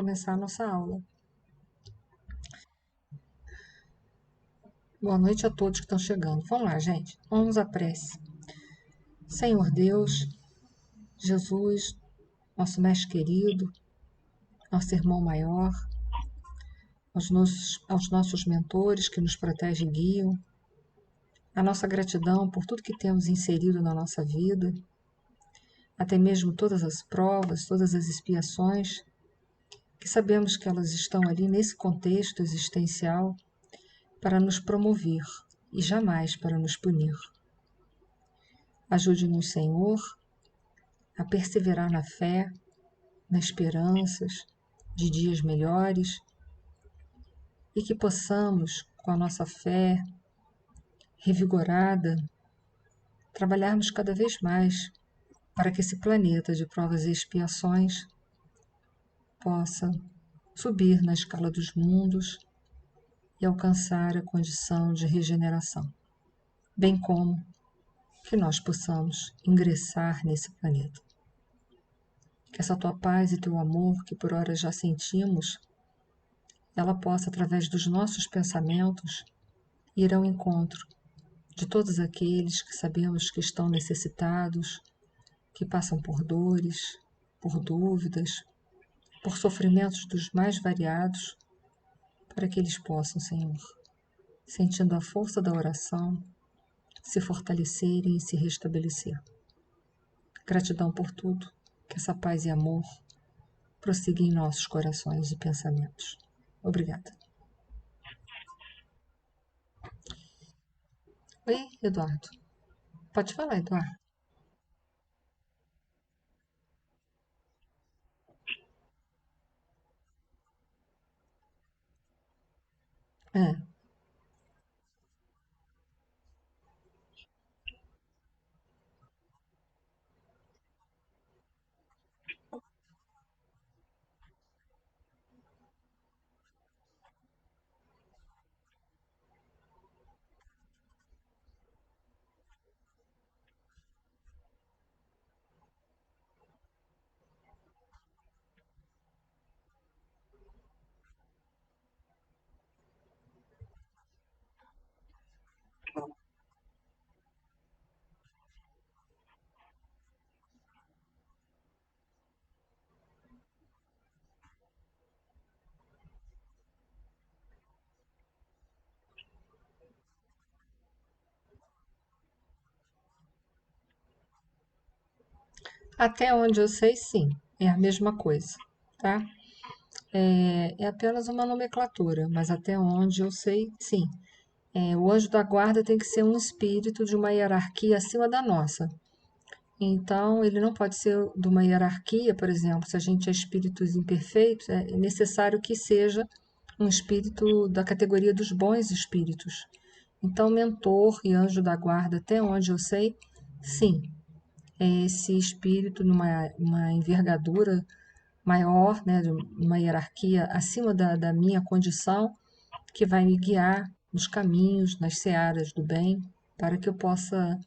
começar a nossa aula. Boa noite a todos que estão chegando. Vamos lá, gente. Vamos à prece. Senhor Deus, Jesus, nosso mestre querido, nosso irmão maior, aos nossos mentores que nos protegem e guiam, a nossa gratidão por tudo que temos inserido na nossa vida, até mesmo todas as provas, todas as expiações, que sabemos que elas estão ali nesse contexto existencial para nos promover e jamais para nos punir. Ajude-nos, Senhor, a perseverar na fé, nas esperanças de dias melhores e que possamos, com a nossa fé revigorada, trabalharmos cada vez mais para que esse planeta de provas e expiações possa subir na escala dos mundos e alcançar a condição de regeneração, bem como que nós possamos ingressar nesse planeta. Que essa tua paz e teu amor, que por ora já sentimos, ela possa, através dos nossos pensamentos, ir ao encontro de todos aqueles que sabemos que estão necessitados, que passam por dores, por dúvidas, por sofrimentos dos mais variados, para que eles possam, Senhor, sentindo a força da oração, se fortalecerem e se restabelecer. Gratidão por tudo, que essa paz e amor prossiga em nossos corações e pensamentos. Obrigada. Oi, Eduardo. Pode falar, Eduardo. É. Até onde eu sei, sim, é a mesma coisa, tá? É apenas uma nomenclatura, mas até onde eu sei, sim. O anjo da guarda tem que ser um espírito de uma hierarquia acima da nossa. Então, ele não pode ser de uma hierarquia, por exemplo, se a gente é espíritos imperfeitos, é necessário que seja um espírito da categoria dos bons espíritos. Então, mentor e anjo da guarda, até onde eu sei, sim, é esse espírito numa uma envergadura maior, né, de uma hierarquia acima da minha condição, que vai me guiar nos caminhos, nas searas do bem, para que eu possa,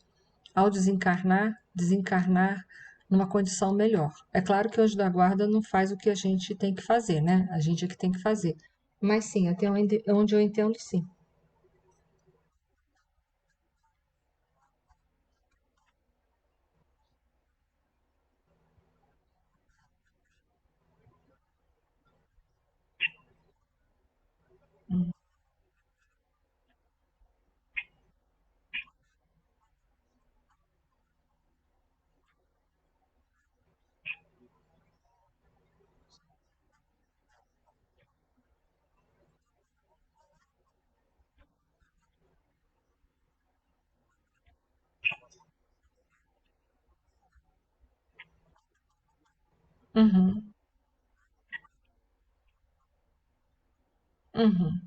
ao desencarnar, desencarnar numa condição melhor. É claro que o anjo da guarda não faz o que a gente tem que fazer, né? A gente é que tem que fazer. Mas sim, até onde eu entendo, sim. Uhum, uhum.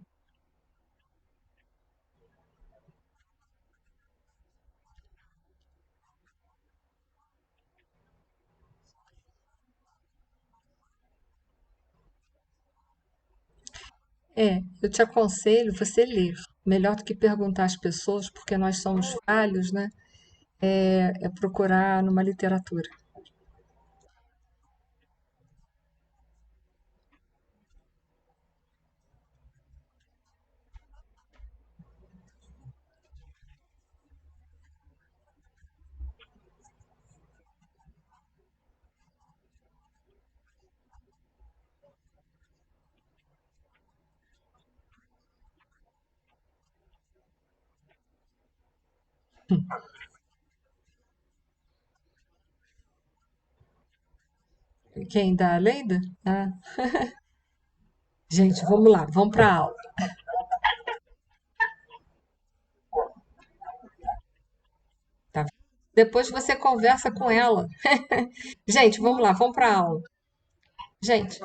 Eu te aconselho você ler. Melhor do que perguntar às pessoas, porque nós somos falhos, né? É procurar numa literatura. Quem dá a Leida? Ah, gente, vamos lá, vamos para a aula. Tá? Depois você conversa com ela. Gente, vamos lá, vamos para a aula. Gente,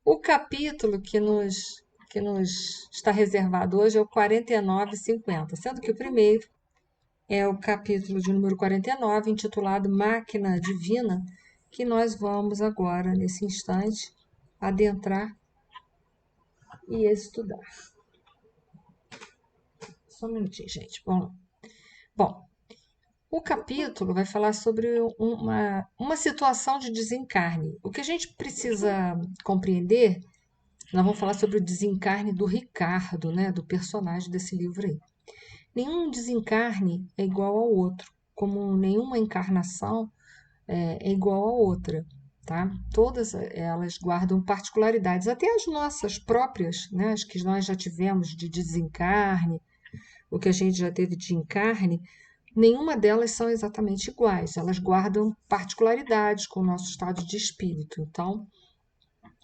o capítulo que nos está reservado hoje é o 49,50, sendo que o primeiro é o capítulo de número 49, intitulado Máquina Divina, que nós vamos agora, nesse instante, adentrar e estudar. Só um minutinho, gente. Vamos lá. Bom, o capítulo vai falar sobre uma situação de desencarne. O que a gente precisa compreender, nós vamos falar sobre o desencarne do Ricardo, né, do personagem desse livro aí. Nenhum desencarne é igual ao outro, como nenhuma encarnação é igual a outra, tá? Todas elas guardam particularidades, até as nossas próprias, né, as que nós já tivemos de desencarne, o que a gente já teve de encarne, nenhuma delas são exatamente iguais, elas guardam particularidades com o nosso estado de espírito. Então,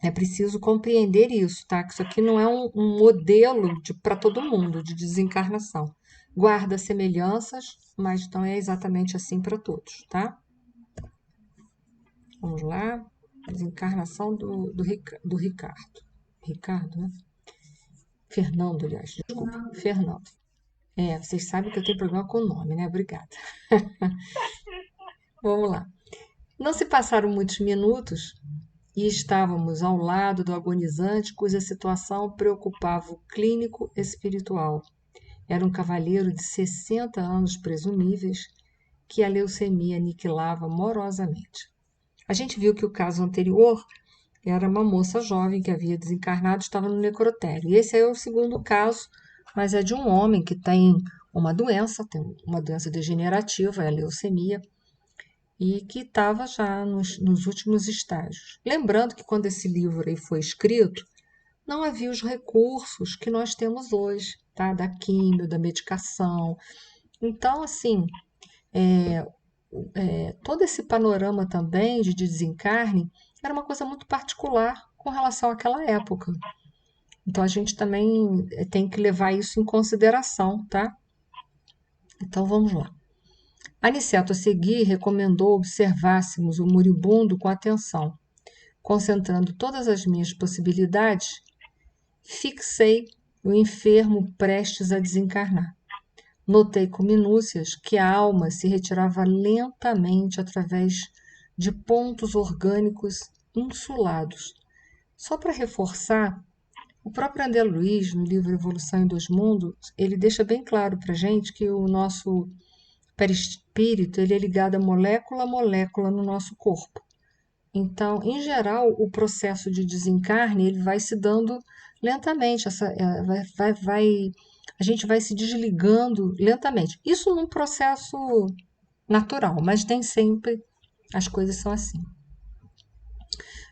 é preciso compreender isso, tá? Que isso aqui não é um modelo para todo mundo de desencarnação. Guarda semelhanças, mas não é exatamente assim para todos, tá? Vamos lá. Desencarnação do Ricardo. Ricardo, né? Fernando, aliás, desculpa. Fernando. Vocês sabem que eu tenho problema com o nome, né? Obrigada. Vamos lá. Não se passaram muitos minutos e estávamos ao lado do agonizante, cuja situação preocupava o clínico espiritual. Era um cavalheiro de 60 anos presumíveis que a leucemia aniquilava morosamente. A gente viu que o caso anterior era uma moça jovem que havia desencarnado, estava no necrotério. E esse aí é o segundo caso, mas é de um homem que tem uma doença degenerativa, é a leucemia, e que estava já nos últimos estágios. Lembrando que quando esse livro aí foi escrito, não havia os recursos que nós temos hoje, tá? Da químio, da medicação. Então, assim, todo esse panorama também de desencarne era uma coisa muito particular com relação àquela época. Então, a gente também tem que levar isso em consideração, tá? Então, vamos lá. Aniceto, a seguir, recomendou observássemos o moribundo com atenção. Concentrando todas as minhas possibilidades, fixei o enfermo prestes a desencarnar. Notei com minúcias que a alma se retirava lentamente através de pontos orgânicos insulados. Só para reforçar, o próprio André Luiz, no livro Evolução em Dois Mundos, ele deixa bem claro para a gente que o nosso perispírito ele é ligado a molécula a molécula no nosso corpo. Então, em geral, o processo de desencarne ele vai se dando lentamente, a gente vai se desligando lentamente. Isso num processo natural, mas nem sempre as coisas são assim.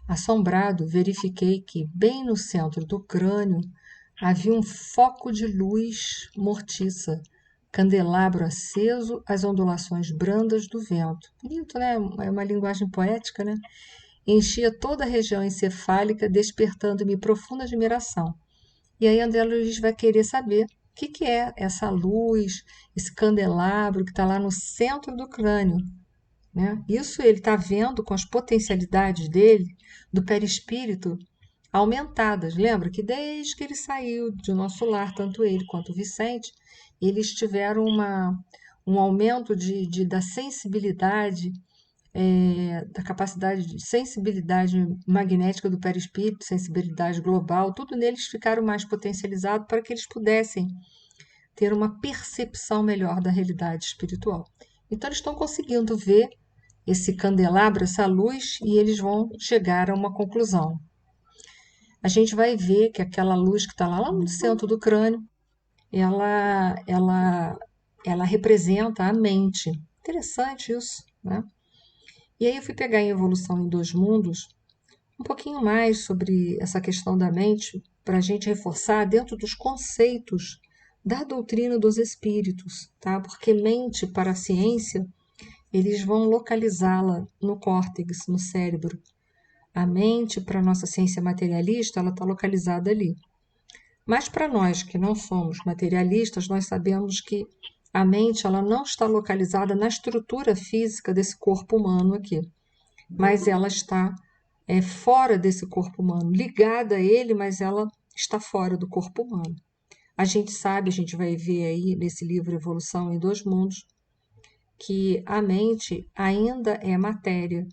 Assombrado, verifiquei que, bem no centro do crânio, havia um foco de luz mortiça, candelabro aceso às ondulações brandas do vento. Bonito, né? É uma linguagem poética, né? Enchia toda a região encefálica, despertando-me profunda admiração. E aí André Luiz vai querer saber o que é essa luz, esse candelabro que está lá no centro do crânio, né? Isso ele está vendo com as potencialidades dele, do perispírito, aumentadas. Lembra que desde que ele saiu de nosso lar, tanto ele quanto o Vicente, eles tiveram um aumento da sensibilidade, da capacidade de sensibilidade magnética do perispírito, sensibilidade global, tudo neles ficaram mais potencializado para que eles pudessem ter uma percepção melhor da realidade espiritual. Então, eles estão conseguindo ver esse candelabro, essa luz, e eles vão chegar a uma conclusão. A gente vai ver que aquela luz que está lá no centro do crânio, ela, ela, ela representa a mente. Interessante isso, né? E aí eu fui pegar em Evolução em Dois Mundos um pouquinho mais sobre essa questão da mente, para a gente reforçar dentro dos conceitos da doutrina dos espíritos, tá? Porque mente para a ciência, eles vão localizá-la no córtex, no cérebro. A mente para a nossa ciência materialista, ela está localizada ali. Mas para nós que não somos materialistas, nós sabemos que a mente ela não está localizada na estrutura física desse corpo humano aqui, mas ela está fora desse corpo humano, ligada a ele, mas ela está fora do corpo humano. A gente sabe, a gente vai ver aí nesse livro Evolução em Dois Mundos, que a mente ainda é matéria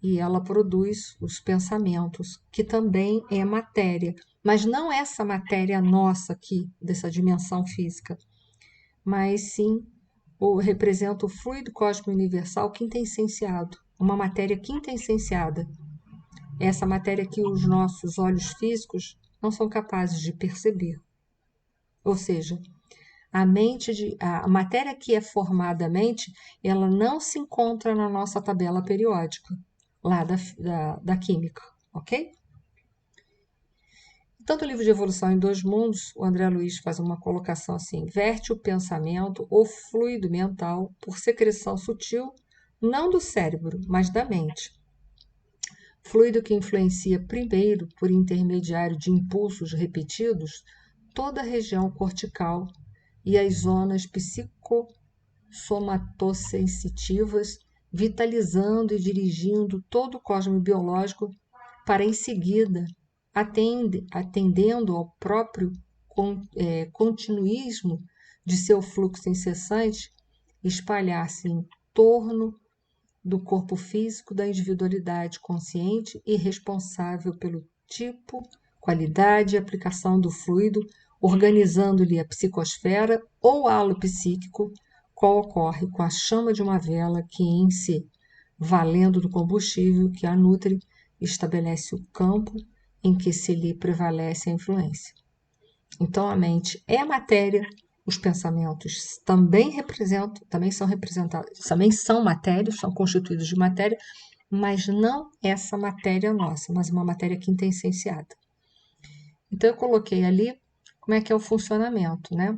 e ela produz os pensamentos, que também é matéria, mas não essa matéria nossa aqui, dessa dimensão física, mas sim representa o fluido cósmico universal quintessenciado, uma matéria quintessenciada. Essa matéria que os nossos olhos físicos não são capazes de perceber. Ou seja, a matéria que é formada a mente, ela não se encontra na nossa tabela periódica, lá da química, ok? Tanto o livro de Evolução em Dois Mundos, o André Luiz faz uma colocação assim: verte o pensamento ou fluido mental por secreção sutil, não do cérebro, mas da mente. Fluido que influencia primeiro, por intermediário de impulsos repetidos, toda a região cortical e as zonas psicossomatossensitivas, vitalizando e dirigindo todo o cosmos biológico para, em seguida, atendendo ao próprio continuismo de seu fluxo incessante, espalhar-se em torno do corpo físico da individualidade consciente e responsável pelo tipo, qualidade e aplicação do fluido, organizando-lhe a psicosfera ou halo psíquico, qual ocorre com a chama de uma vela que em si, valendo do combustível que a nutre, estabelece o campo em que se lhe prevalece a influência. Então a mente é matéria, os pensamentos também são representados, também são matéria, são constituídos de matéria, mas não essa matéria nossa, mas uma matéria quintessenciada. Então eu coloquei ali como é que é o funcionamento, né?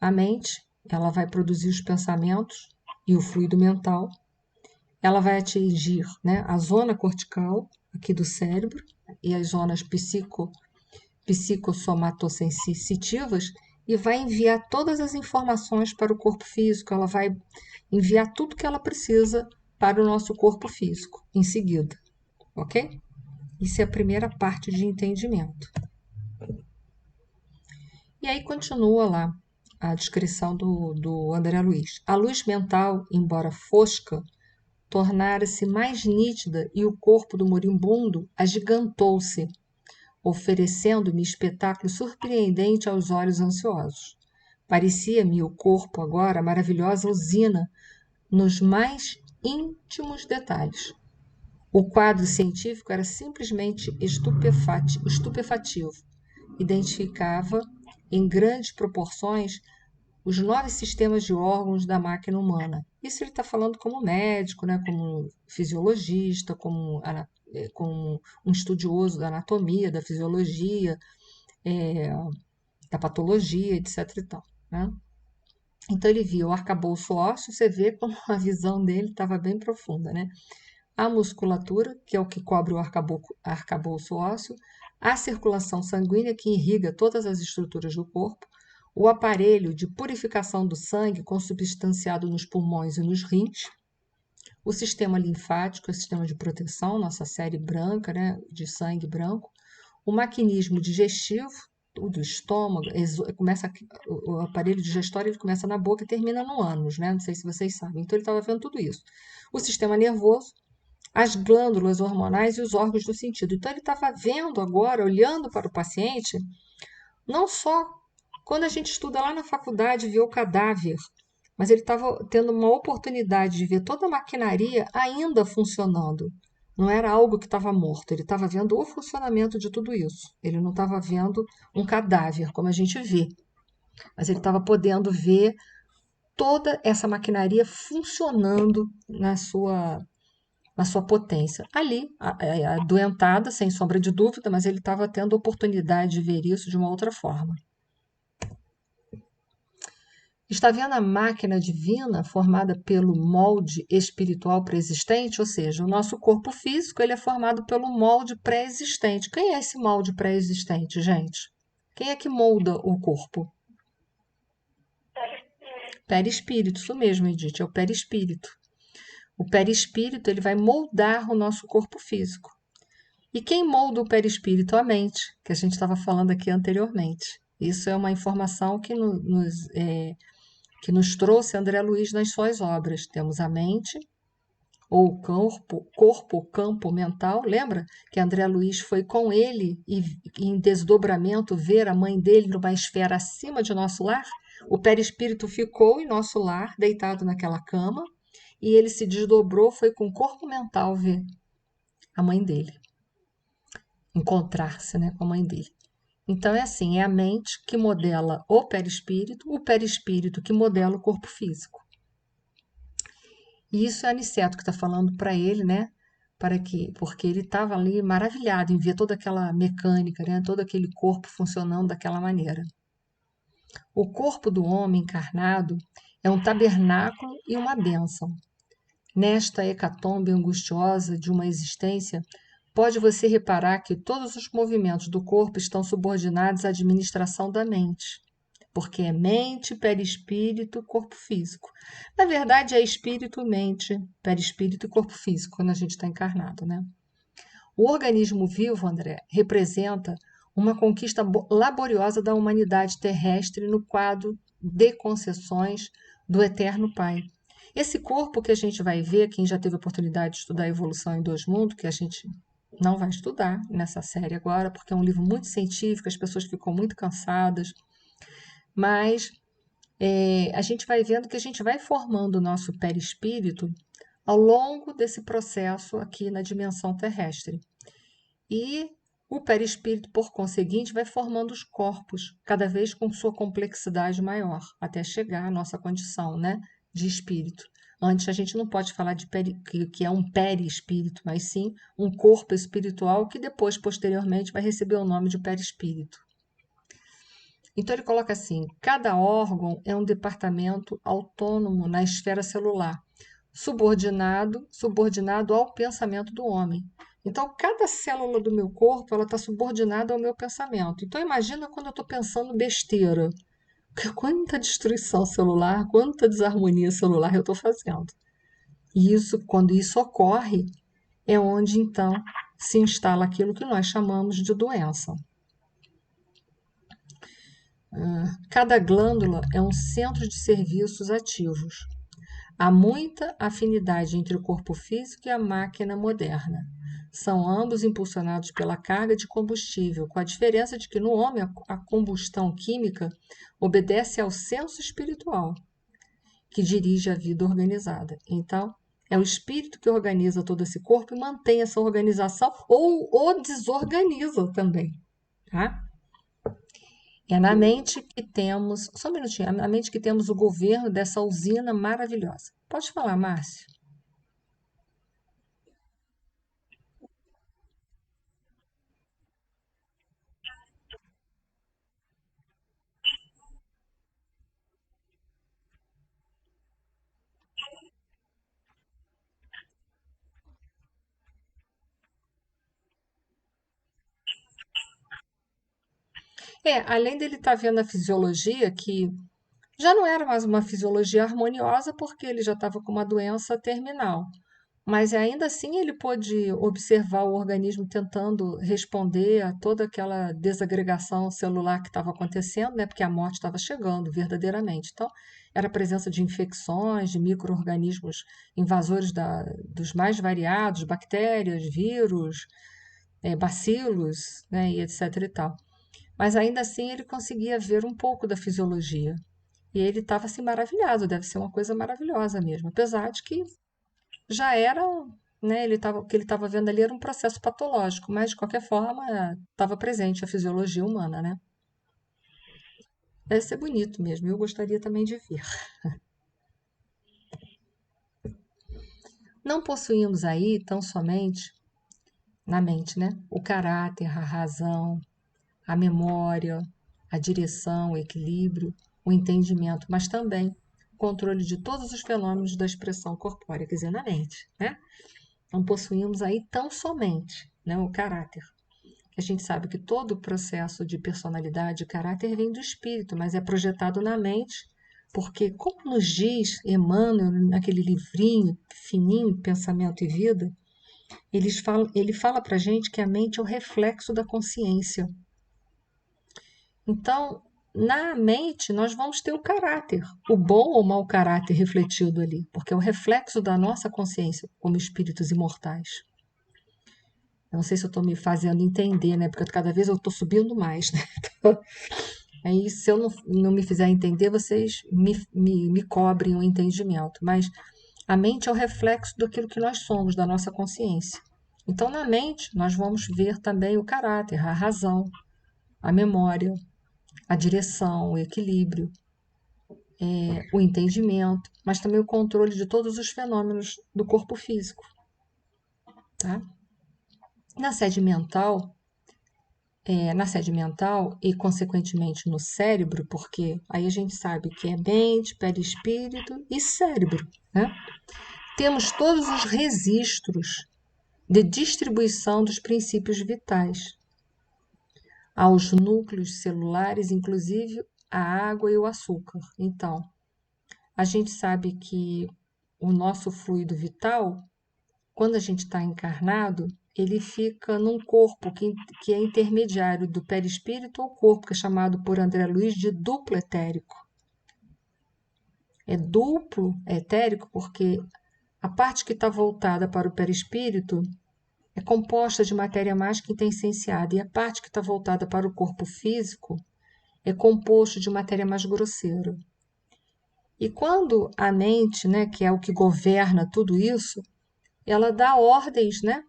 A mente, ela vai produzir os pensamentos e o fluido mental, ela vai atingir, né, a zona cortical aqui do cérebro e as zonas psicossomatossensitivas e vai enviar todas as informações para o corpo físico, ela vai enviar tudo que ela precisa para o nosso corpo físico em seguida, ok? Isso é a primeira parte de entendimento. E aí continua lá a descrição do André Luiz. A luz mental, embora fosca, tornara-se mais nítida e o corpo do moribundo agigantou-se, oferecendo-me espetáculo surpreendente aos olhos ansiosos. Parecia-me o corpo agora maravilhosa usina nos mais íntimos detalhes. O quadro científico era simplesmente estupefativo. Identificava, em grandes proporções, os 9 sistemas de órgãos da máquina humana. Isso ele está falando como médico, né, como fisiologista, como um estudioso da anatomia, da fisiologia, da patologia, etc. E tal, né? Então ele viu o arcabouço ósseo, você vê como a visão dele estava bem profunda, né? A musculatura, que é o que cobre o arcabouço ósseo, a circulação sanguínea, que irriga todas as estruturas do corpo, o aparelho de purificação do sangue consubstanciado nos pulmões e nos rins, o sistema linfático, o sistema de proteção, nossa série branca, né, de sangue branco, o maquinismo digestivo, do estômago, o aparelho digestório ele começa na boca e termina no ânus, né? Não sei se vocês sabem. Então ele estava vendo tudo isso. O sistema nervoso, as glândulas hormonais e os órgãos do sentido. Então ele estava vendo agora, olhando para o paciente, não só quando a gente estuda lá na faculdade vê o cadáver, mas ele estava tendo uma oportunidade de ver toda a maquinaria ainda funcionando. Não era algo que estava morto, ele estava vendo o funcionamento de tudo isso. Ele não estava vendo um cadáver, como a gente vê, mas ele estava podendo ver toda essa maquinaria funcionando na sua potência. Ali, adoentada, sem sombra de dúvida, mas ele estava tendo a oportunidade de ver isso de uma outra forma. Está vendo a máquina divina formada pelo molde espiritual pré-existente? Ou seja, o nosso corpo físico ele é formado pelo molde pré-existente. Quem é esse molde pré-existente, gente? Quem é que molda o corpo? Perispírito, isso mesmo, Edith, é o perispírito. O perispírito ele vai moldar o nosso corpo físico. E quem molda o perispírito? A mente, que a gente estava falando aqui anteriormente. Isso é uma informação que nos trouxe André Luiz nas suas obras. Temos a mente, ou o corpo, campo mental. Lembra que André Luiz foi com ele e em desdobramento ver a mãe dele numa esfera acima de nosso lar? O perispírito ficou em nosso lar, deitado naquela cama, e ele se desdobrou, foi com o corpo mental ver a mãe dele, encontrar-se, né, com a mãe dele. Então é assim, é a mente que modela o perispírito que modela o corpo físico. E isso é Aniceto que está falando para ele, né? Porque ele estava ali maravilhado em ver toda aquela mecânica, né? Todo aquele corpo funcionando daquela maneira. O corpo do homem encarnado é um tabernáculo e uma bênção. Nesta hecatombe angustiosa de uma existência, pode você reparar que todos os movimentos do corpo estão subordinados à administração da mente, porque é mente, perispírito, corpo físico. Na verdade, é espírito, mente, perispírito e corpo físico, quando a gente está encarnado, né? O organismo vivo, André, representa uma conquista laboriosa da humanidade terrestre no quadro de concessões do Eterno Pai. Esse corpo que a gente vai ver, quem já teve a oportunidade de estudar a Evolução em Dois Mundos, que a gente não vai estudar nessa série agora, porque é um livro muito científico, as pessoas ficam muito cansadas, mas a gente vai vendo que a gente vai formando o nosso perispírito ao longo desse processo aqui na dimensão terrestre. E o perispírito, por conseguinte, vai formando os corpos, cada vez com sua complexidade maior, até chegar à nossa condição, né, de espírito. Antes a gente não pode falar de que é um perispírito, mas sim um corpo espiritual que depois, posteriormente, vai receber o nome de perispírito. Então ele coloca assim: cada órgão é um departamento autônomo na esfera celular, subordinado ao pensamento do homem. Então, cada célula do meu corpo ela está subordinada ao meu pensamento. Então, imagina quando eu estou pensando besteira. Quanta destruição celular, quanta desarmonia celular eu estou fazendo. E isso, quando isso ocorre, é onde então se instala aquilo que nós chamamos de doença. Cada glândula é um centro de serviços ativos. Há muita afinidade entre o corpo físico e a máquina moderna. São ambos impulsionados pela carga de combustível, com a diferença de que no homem a combustão química obedece ao senso espiritual, que dirige a vida organizada. Então, é o espírito que organiza todo esse corpo e mantém essa organização ou o desorganiza também, tá? É na mente que temos, só um minutinho, é na mente que temos o governo dessa usina maravilhosa. Pode falar, Márcio. Além dele estar vendo a fisiologia, que já não era mais uma fisiologia harmoniosa, porque ele já estava com uma doença terminal. Mas ainda assim ele pôde observar o organismo tentando responder a toda aquela desagregação celular que estava acontecendo, né? Porque a morte estava chegando verdadeiramente. Então, era a presença de infecções, de micro-organismos invasores dos mais variados, bactérias, vírus, bacilos, né? E etc. e tal. Mas ainda assim ele conseguia ver um pouco da fisiologia. E ele estava assim maravilhado, deve ser uma coisa maravilhosa mesmo, apesar de que já era, né, o que ele estava vendo ali era um processo patológico, mas de qualquer forma estava presente a fisiologia humana, né? Deve ser bonito mesmo, eu gostaria também de ver. Não possuímos aí tão somente na mente, né? O caráter, a razão, a memória, a direção, o equilíbrio. o entendimento, mas também o controle de todos os fenômenos da expressão corpórea, quer dizer, na mente, né? Não possuímos aí tão somente, né, o caráter. A gente sabe que todo o processo de personalidade e caráter vem do espírito, mas é projetado na mente, porque, como nos diz Emmanuel, naquele livrinho fininho, Pensamento e Vida, ele fala para a gente que a mente é o reflexo da consciência. Então, na mente, nós vamos ter o caráter, o bom ou mau caráter refletido ali, porque é o reflexo da nossa consciência como espíritos imortais. Eu não sei se eu estou me fazendo entender, né? Porque cada vez eu estou subindo mais, né? Aí, se eu não me fizer entender, vocês me cobrem o entendimento. Mas a mente é o reflexo daquilo que nós somos, da nossa consciência. Então, na mente, nós vamos ver também o caráter, a razão, a memória, a direção, o equilíbrio, o entendimento, mas também o controle de todos os fenômenos do corpo físico. Tá? Na sede mental, na sede mental e, consequentemente, no cérebro, porque aí a gente sabe que é mente, perispírito e cérebro, né? Temos todos os registros de distribuição dos princípios vitais aos núcleos celulares, inclusive a água e o açúcar. Então, a gente sabe que o nosso fluido vital, quando a gente está encarnado, ele fica num corpo que é intermediário do perispírito ao corpo, que é chamado por André Luiz de duplo etérico. É duplo etérico porque a parte que está voltada para o perispírito é composta de matéria mágica intenssenciada, e a parte que está voltada para o corpo físico é composto de matéria mais grosseira. E quando a mente, né, que é o que governa tudo isso, ela dá ordens, né,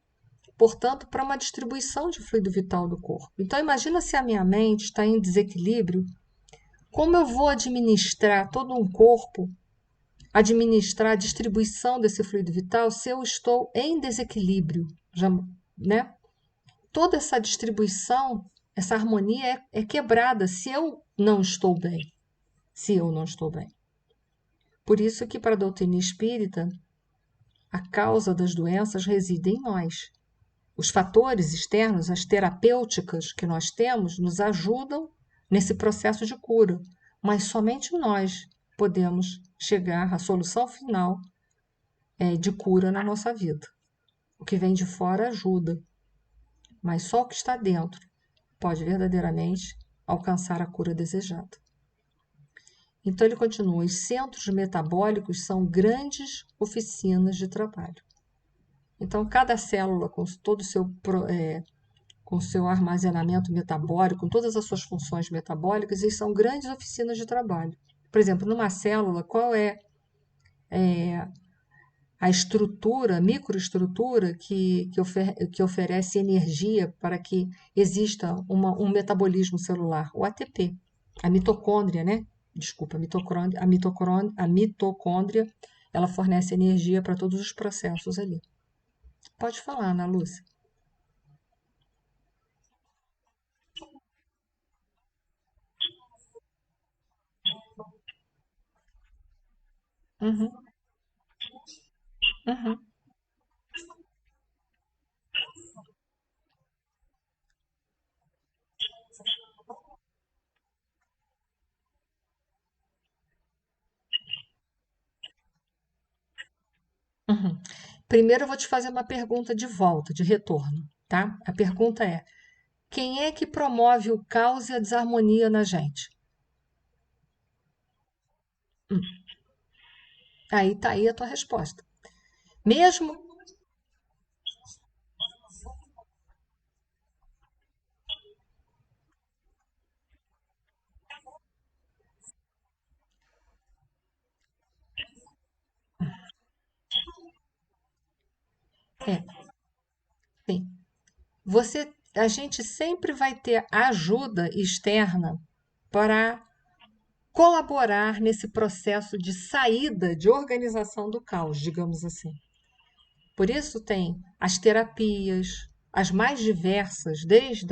portanto, para uma distribuição de fluido vital do corpo. Então, imagina se a minha mente está em desequilíbrio, como eu vou administrar todo um corpo, administrar a distribuição desse fluido vital se eu estou em desequilíbrio, já, né? Toda essa distribuição, essa harmonia é quebrada se eu não estou bem. Se eu não estou bem. Por isso que, para a doutrina espírita, a causa das doenças reside em nós. Os fatores externos, as terapêuticas que nós temos, nos ajudam nesse processo de cura, mas somente nós podemos chegar à solução final de cura na nossa vida. O que vem de fora ajuda, mas só o que está dentro pode verdadeiramente alcançar a cura desejada. Então ele continua: os centros metabólicos são grandes oficinas de trabalho. Então cada célula com todo o seu com seu armazenamento metabólico, com todas as suas funções metabólicas, eles são grandes oficinas de trabalho. Por exemplo, numa célula, qual é a estrutura, a microestrutura que oferece energia para que exista um metabolismo celular? O ATP, a mitocôndria, né? Desculpa, a mitocôndria, ela fornece energia para todos os processos ali. Pode falar, Ana Lúcia. Uhum, uhum, uhum. Primeiro eu vou te fazer uma pergunta de volta, de retorno, tá? A pergunta é: quem é que promove o caos e a desarmonia na gente? Hum, Aí tá aí a tua resposta. Mesmo, é, sim. A gente sempre vai ter ajuda externa para colaborar nesse processo de saída, de organização do caos, digamos assim. Por isso tem as terapias, as mais diversas, desde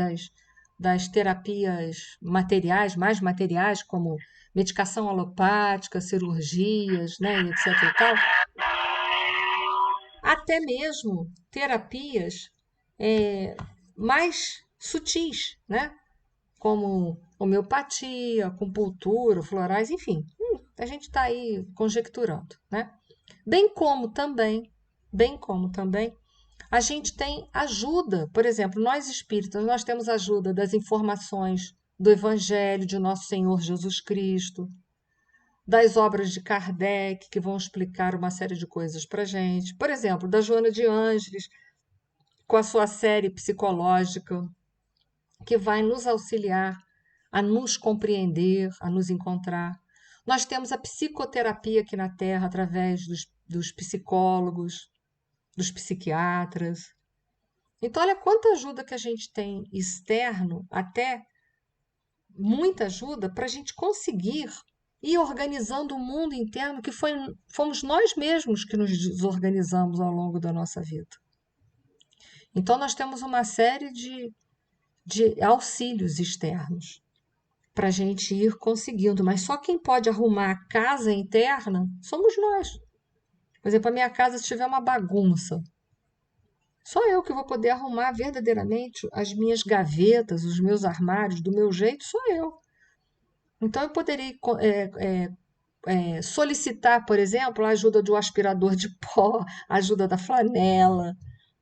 das terapias materiais, mais materiais, como medicação alopática, cirurgias, né, e etc e tal, até mesmo terapias é, mais sutis, né? Como homeopatia, acupuntura, florais, enfim. A gente está aí conjecturando, né? Bem como também, bem como também, a gente tem ajuda, por exemplo, nós espíritas, nós temos ajuda das informações do Evangelho de Nosso Senhor Jesus Cristo, das obras de Kardec, que vão explicar uma série de coisas para gente. Por exemplo, da Joana de Ângeles, com a sua série psicológica, que vai nos auxiliar a nos compreender, a nos encontrar. Nós temos a psicoterapia aqui na Terra através dos psicólogos, dos psiquiatras. Então, olha quanta ajuda que a gente tem externo, até muita ajuda, para a gente conseguir ir organizando o mundo interno, que fomos nós mesmos que nos desorganizamos ao longo da nossa vida. Então, nós temos uma série de auxílios externos para a gente ir conseguindo, mas só quem pode arrumar a casa interna somos nós. Por exemplo, a minha casa, se tiver uma bagunça, só eu que vou poder arrumar verdadeiramente as minhas gavetas, os meus armários, do meu jeito, sou eu. Então, eu poderia solicitar, por exemplo, a ajuda do aspirador de pó, a ajuda da flanela,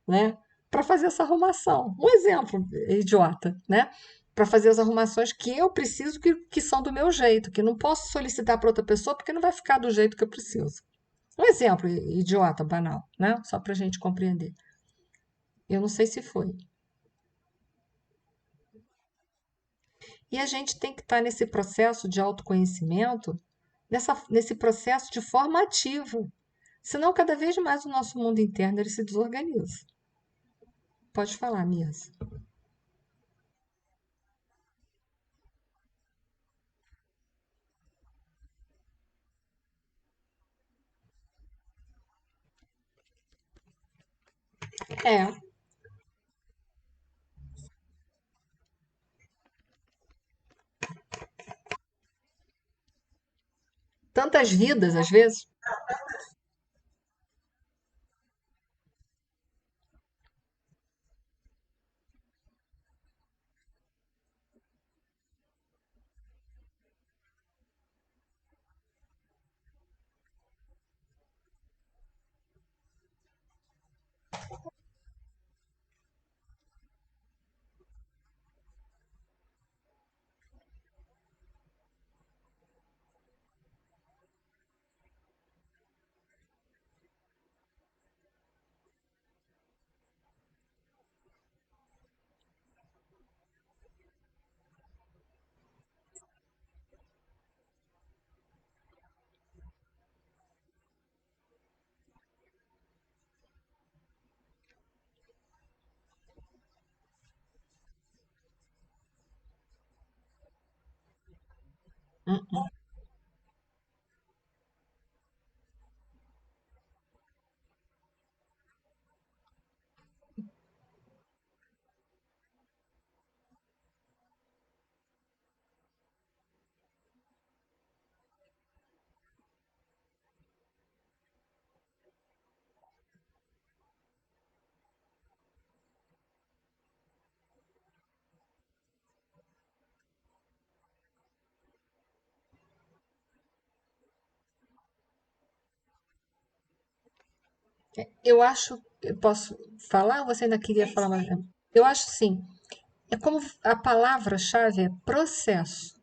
né? Para fazer essa arrumação. Um exemplo idiota, né? Para fazer as arrumações que eu preciso, que são do meu jeito, que não posso solicitar para outra pessoa porque não vai ficar do jeito que eu preciso. Um exemplo idiota, banal, né? Só para a gente compreender. Eu não sei se foi. E a gente tem que estar nesse processo de autoconhecimento, nesse processo de forma ativa. Senão, cada vez mais o nosso mundo interno ele se desorganiza. Pode falar, Mias. É, tantas vidas, às vezes. Eu acho, eu posso falar ou você ainda queria falar mais? Eu acho sim. É como a palavra-chave é processo.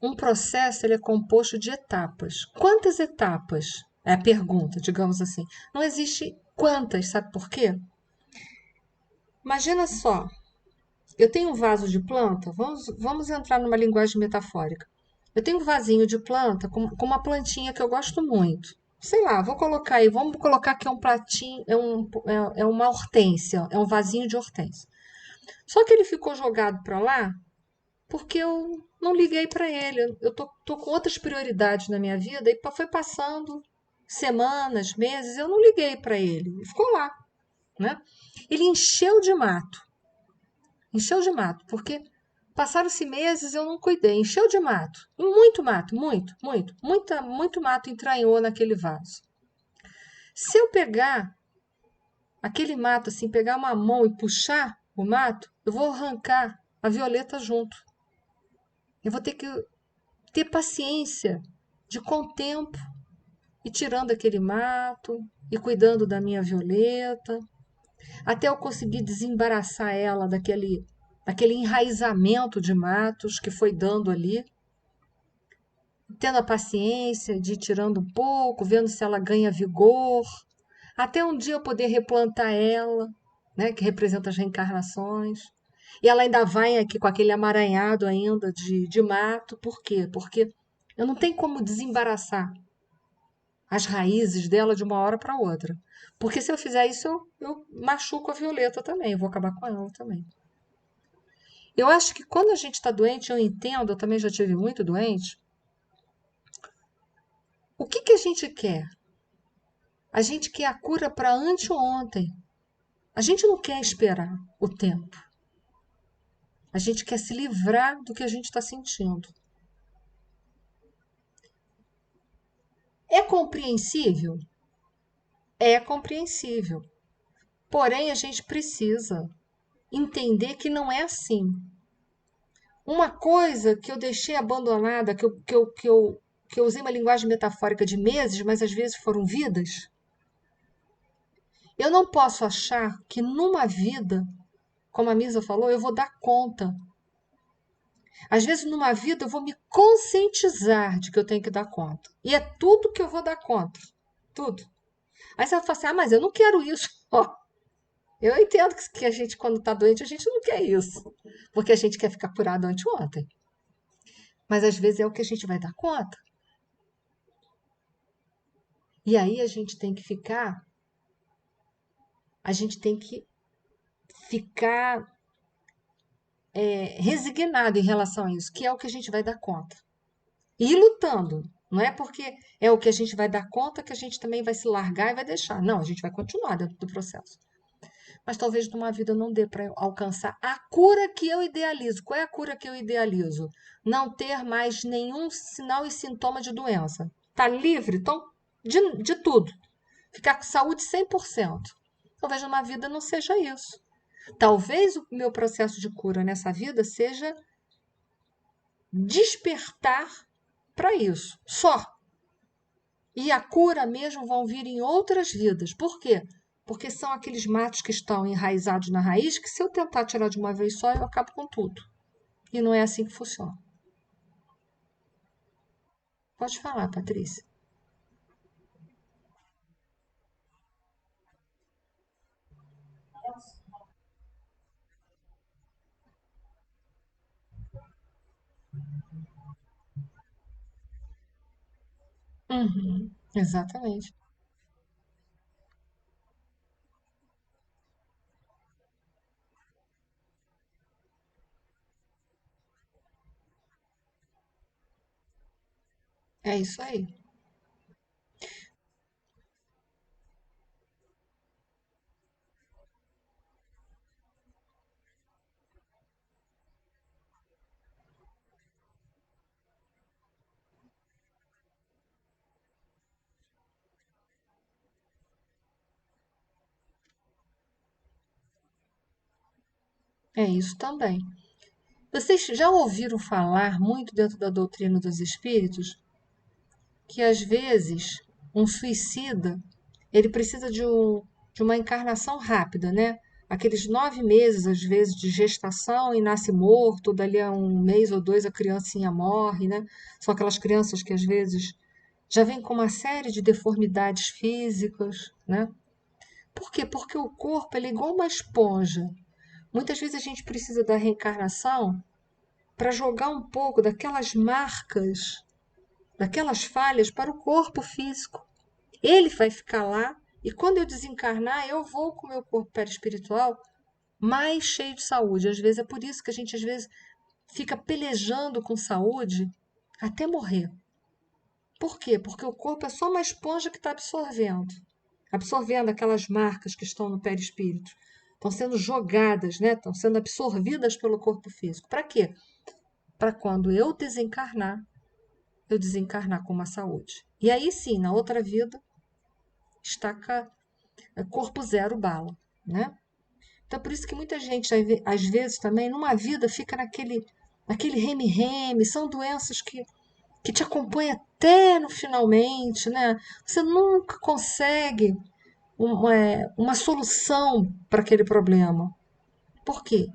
Um processo ele é composto de etapas. Quantas etapas? É a pergunta, digamos assim. Não existe quantas, sabe por quê? Imagina só, eu tenho um vaso de planta, vamos entrar numa linguagem metafórica. Eu tenho um vasinho de planta com uma plantinha que eu gosto muito. Sei lá, vou colocar aí, vamos colocar que é um platinho, é uma hortênsia, é um vasinho de hortênsia. Só que ele ficou jogado para lá porque eu não liguei para ele. Eu tô com outras prioridades na minha vida e foi passando semanas, meses, eu não liguei para ele. E ficou lá, né? Ele encheu de mato, porque Passaram-se meses, eu não cuidei, encheu de mato, muito mato, muito mato entranhou naquele vaso. Se eu pegar aquele mato assim, pegar uma mão e puxar o mato, eu vou arrancar a violeta junto. Eu vou ter que ter paciência de, com o tempo, ir tirando aquele mato e cuidando da minha violeta, até eu conseguir desembaraçar ela daquele enraizamento de matos que foi dando ali, tendo a paciência de ir tirando um pouco, vendo se ela ganha vigor, até um dia eu poder replantar ela, né, que representa as reencarnações. E ela ainda vai aqui com aquele amaranhado ainda de mato. Por quê? Porque eu não tenho como desembaraçar as raízes dela de uma hora para outra. Porque se eu fizer isso, eu machuco a violeta também, eu vou acabar com ela também. Eu acho que quando a gente está doente, eu entendo, eu também já tive muito doente, o que, que a gente quer? A gente quer a cura para anteontem. A gente não quer esperar o tempo. A gente quer se livrar do que a gente está sentindo. É compreensível? É compreensível. Porém, a gente precisa entender que não é assim. Uma coisa que eu deixei abandonada, que eu usei uma linguagem metafórica de meses, mas às vezes foram vidas, eu não posso achar que numa vida, como a Misa falou, eu vou dar conta. Às vezes, numa vida, eu vou me conscientizar de que eu tenho que dar conta. E é tudo que eu vou dar conta. Tudo. Aí você vai falar assim, mas eu não quero isso. Ó, eu entendo que a gente, quando está doente, a gente não quer isso. Porque a gente quer ficar curado anteontem. Mas às vezes é o que a gente vai dar conta. E aí a gente tem que ficar resignado em relação a isso, que é o que a gente vai dar conta. E ir lutando. Não é porque é o que a gente vai dar conta que a gente também vai se largar e vai deixar. Não, a gente vai continuar dentro do processo. Mas talvez numa vida não dê para alcançar a cura que eu idealizo. Qual é a cura que eu idealizo? Não ter mais nenhum sinal e sintoma de doença. Tá livre então, de tudo. Ficar com saúde 100%. Talvez numa vida não seja isso. Talvez o meu processo de cura nessa vida seja despertar para isso. Só. E a cura mesmo vão vir em outras vidas. Por quê? Porque são aqueles matos que estão enraizados na raiz que, se eu tentar tirar de uma vez só, eu acabo com tudo. E não é assim que funciona. Pode falar, Patrícia. Uhum, exatamente. É isso aí. É isso também. Vocês já ouviram falar muito dentro da doutrina dos espíritos que às vezes um suicida ele precisa de uma encarnação rápida, né? Aqueles 9 meses, às vezes, de gestação e nasce morto, dali a um mês ou dois a criancinha morre, né? São aquelas crianças que às vezes já vêm com uma série de deformidades físicas, né? Por quê? Porque o corpo ele é igual uma esponja. Muitas vezes a gente precisa da reencarnação para jogar um pouco daquelas marcas, daquelas falhas para o corpo físico. Ele vai ficar lá e quando eu desencarnar, eu vou com o meu corpo perispiritual mais cheio de saúde. Às vezes é por isso que a gente às vezes fica pelejando com saúde até morrer. Por quê? Porque o corpo é só uma esponja que está absorvendo aquelas marcas que estão no perispírito. estão sendo jogadas, né? Estão sendo absorvidas pelo corpo físico. Para quê? Para quando eu desencarnar com uma saúde. E aí sim, na outra vida, estaca corpo zero bala, né? Então, por isso que muita gente, às vezes, também, numa vida, fica naquele reme-reme, são doenças que te acompanham até no finalmente, né? Você nunca consegue uma solução para aquele problema. Por quê?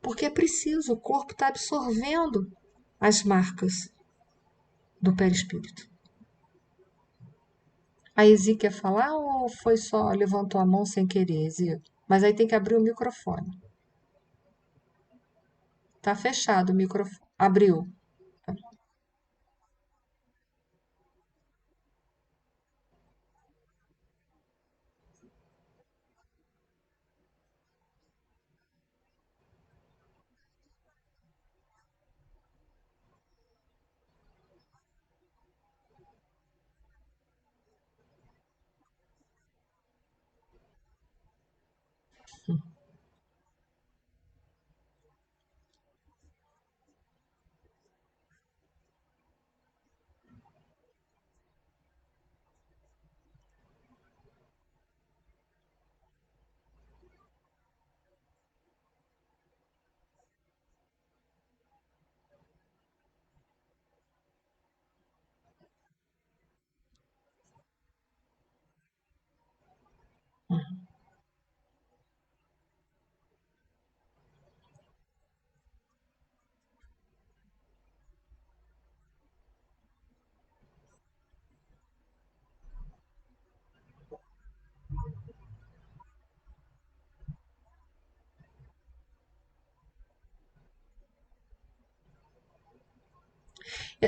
Porque é preciso, o corpo está absorvendo as marcas do perispírito. A Ezi quer falar ou foi só levantou a mão sem querer, Ezi? Mas aí tem que abrir o microfone. Tá fechado o microfone. Abriu.